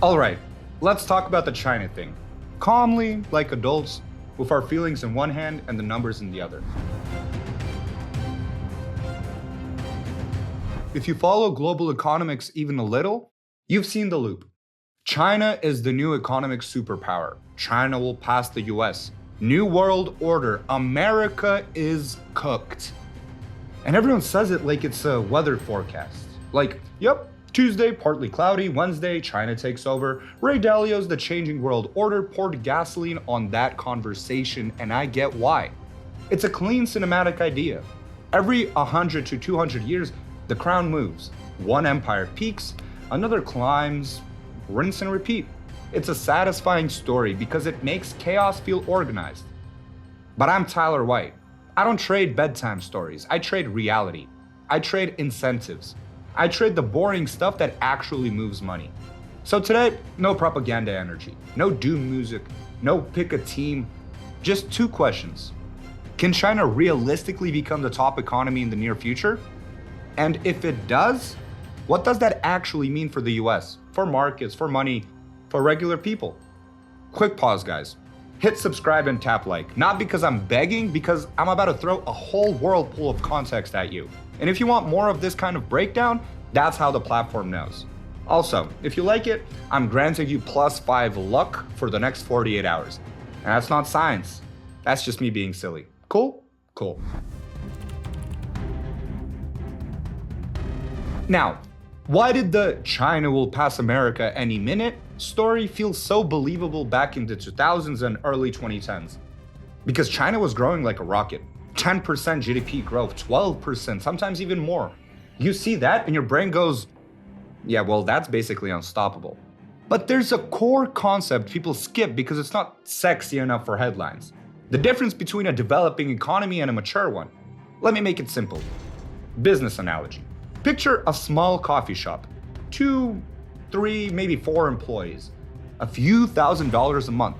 Alright, let's talk about the China thing. Calmly, like adults, with our feelings in one hand and the numbers in the other. If you follow global economics even a little, you've seen the loop. China is the new economic superpower. China will pass the US. New world order. America is cooked. And everyone says it like it's a weather forecast. Like, yep, Tuesday, partly cloudy. Wednesday, China takes over. Ray Dalio's The Changing World Order poured gasoline on that conversation, and I get why. It's a clean cinematic idea. Every 100 to 200 years, the crown moves. One empire peaks, another climbs, rinse and repeat. It's a satisfying story because it makes chaos feel organized. But I'm Tyler White. I don't trade bedtime stories. I trade reality. I trade incentives. I trade the boring stuff that actually moves money. So today, no propaganda energy, no doom music, no pick a team, just two questions. Can China realistically become the top economy in the near future? And if it does, what does that actually mean for the US, for markets, for money, for regular people? Quick pause, guys. Hit subscribe and tap like, not because I'm begging, because I'm about to throw a whole whirlpool of context at you. And if you want more of this kind of breakdown, that's how the platform knows. Also, if you like it, I'm granting you +5 luck for the next 48 hours. And that's not science. That's just me being silly. Cool? Cool. Now, why did the China will pass America any minute story feel so believable back in the 2000s and early 2010s? Because China was growing like a rocket. 10% GDP growth, 12%, sometimes even more. You see that and your brain goes, yeah, well, that's basically unstoppable. But there's a core concept people skip because it's not sexy enough for headlines. The difference between a developing economy and a mature one. Let me make it simple. Business analogy. Picture a small coffee shop. 2, 3, maybe 4 employees. A few $1,000s a month.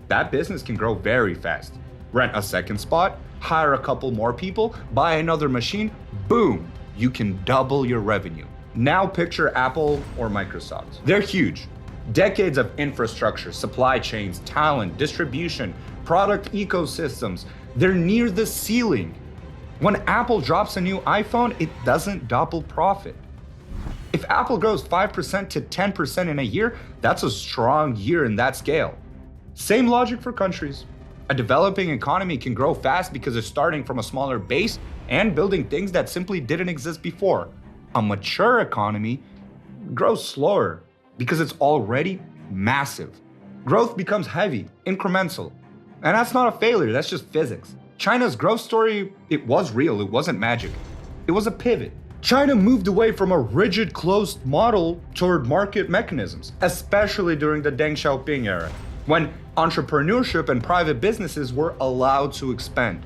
That business can grow very fast. Rent a second spot, hire a couple more people, buy another machine, boom, you can double your revenue. Now picture Apple or Microsoft. They're huge. Decades of infrastructure, supply chains, talent, distribution, product ecosystems. They're near the ceiling. When Apple drops a new iPhone, it doesn't double profit. If Apple grows 5% to 10% in a year, that's a strong year in that scale. Same logic for countries. A developing economy can grow fast because it's starting from a smaller base and building things that simply didn't exist before. A mature economy grows slower because it's already massive. Growth becomes heavy, incremental. And that's not a failure, that's just physics. China's growth story, it was real, it wasn't magic. It was a pivot. China moved away from a rigid closed model toward market mechanisms, especially during the Deng Xiaoping era, when entrepreneurship and private businesses were allowed to expand.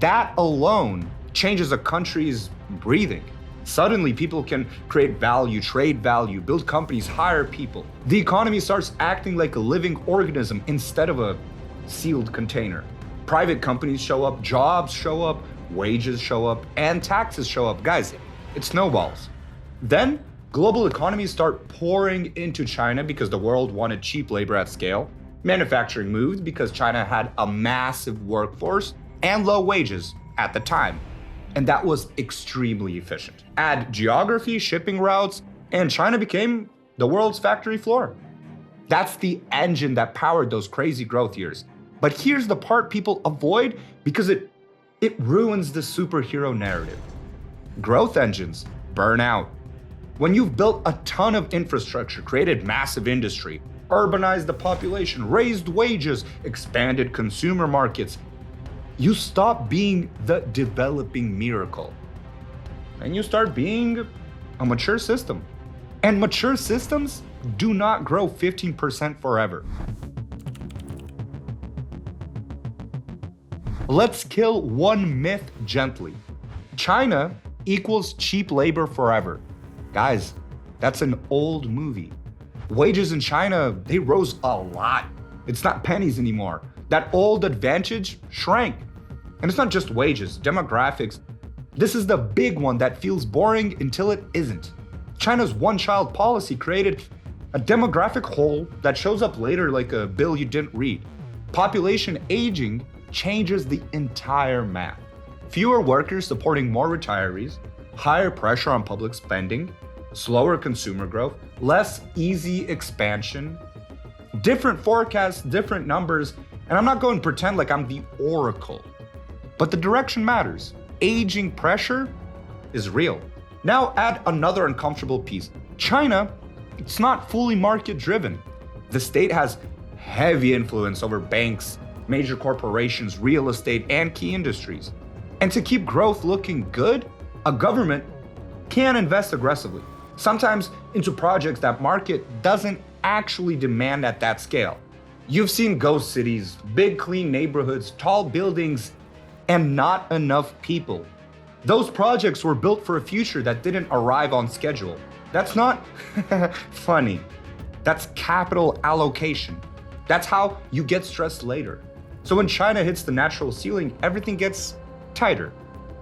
That alone changes a country's breathing. Suddenly, people can create value, trade value, build companies, hire people. The economy starts acting like a living organism instead of a sealed container. Private companies show up, jobs show up, wages show up, and taxes show up. Guys, it snowballs. Then, global economies start pouring into China because the world wanted cheap labor at scale. Manufacturing moved because China had a massive workforce and low wages at the time. And that was extremely efficient. Add geography, shipping routes, and China became the world's factory floor. That's the engine that powered those crazy growth years. But here's the part people avoid because it ruins the superhero narrative. Growth engines burn out. When you've built a ton of infrastructure, created massive industry, urbanized the population, raised wages, expanded consumer markets, you stop being the developing miracle. And you start being a mature system. And mature systems do not grow 15% forever. Let's kill one myth gently. China equals cheap labor forever. Guys, that's an old movie. Wages in China, they rose a lot. It's not pennies anymore. That old advantage shrank. And it's not just wages, demographics. This is the big one that feels boring until it isn't. China's one-child policy created A demographic hole that shows up later like a bill you didn't read. Population aging changes the entire math. Fewer workers supporting more retirees, higher pressure on public spending, slower consumer growth, less easy expansion, different forecasts, different numbers, and I'm not going to pretend like I'm the oracle. But the direction matters. Aging pressure is real. Now add another uncomfortable piece. China, it's not fully market driven. The state has heavy influence over banks, major corporations, real estate, and key industries. And to keep growth looking good, a government can invest aggressively, sometimes into projects that market doesn't actually demand at that scale. You've seen ghost cities, big clean neighborhoods, tall buildings, and not enough people. Those projects were built for a future that didn't arrive on schedule. That's not funny. That's capital allocation. That's how you get stressed later. So when China hits the natural ceiling, everything gets tighter.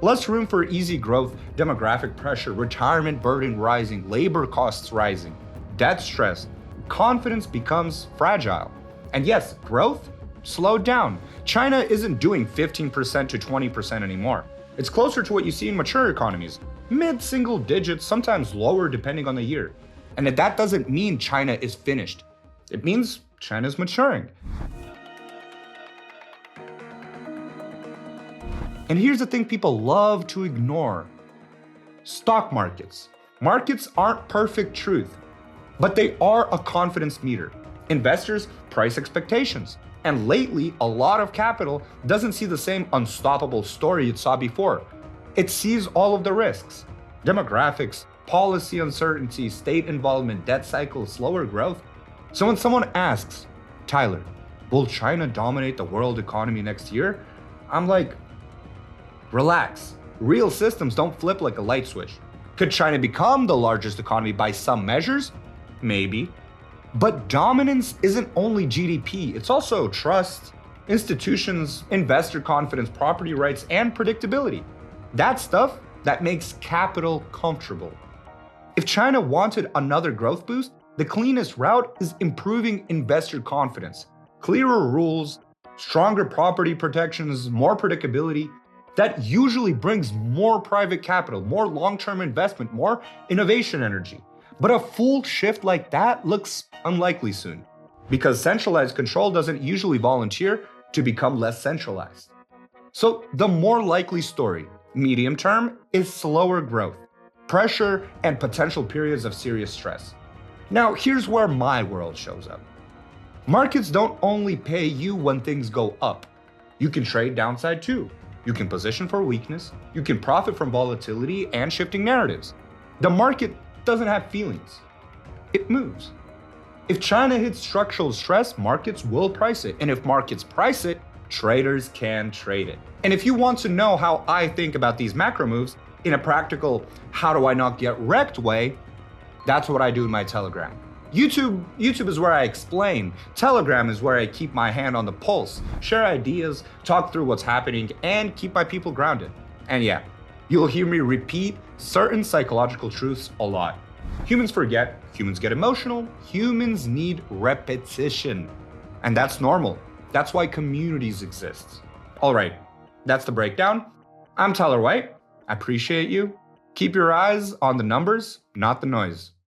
Less room for easy growth, demographic pressure, retirement burden rising, labor costs rising, debt stress, confidence becomes fragile. And yes, growth slowed down. China isn't doing 15% to 20% anymore. It's closer to what you see in mature economies, mid-single digits, sometimes lower depending on the year. And that doesn't mean China is finished. It means China's maturing. And here's the thing people love to ignore. Stock markets. Markets aren't perfect truth, but they are a confidence meter. Investors price expectations. And lately, a lot of capital doesn't see the same unstoppable story it saw before. It sees all of the risks. Demographics, policy uncertainty, state involvement, debt cycle, slower growth. So when someone asks, Tyler, will China dominate the world economy next year? I'm like, relax. Real systems don't flip like a light switch. Could China become the largest economy by some measures? Maybe. But dominance isn't only GDP, it's also trust, institutions, investor confidence, property rights, and predictability. That stuff that makes capital comfortable. If China wanted another growth boost, the cleanest route is improving investor confidence. Clearer rules, stronger property protections, more predictability. That usually brings more private capital, more long-term investment, more innovation energy. But a full shift like that looks unlikely soon, because centralized control doesn't usually volunteer to become less centralized. So the more likely story, medium term, is slower growth, pressure, and potential periods of serious stress. Now, here's where my world shows up. Markets don't only pay you when things go up. You can trade downside too. You can position for weakness. You can profit from volatility and shifting narratives. The market doesn't have feelings. It moves. If China hits structural stress, markets will price it. And if markets price it, traders can trade it. And if you want to know how I think about these macro moves in a practical, how do I not get wrecked way, that's what I do in my Telegram. YouTube is where I explain. Telegram is where I keep my hand on the pulse, share ideas, talk through what's happening, and keep my people grounded. And yeah, you'll hear me repeat certain psychological truths a lot. Humans forget, humans get emotional, humans need repetition. And that's normal. That's why communities exist. All right, that's the breakdown. I'm Tyler White. I appreciate you. Keep your eyes on the numbers, not the noise.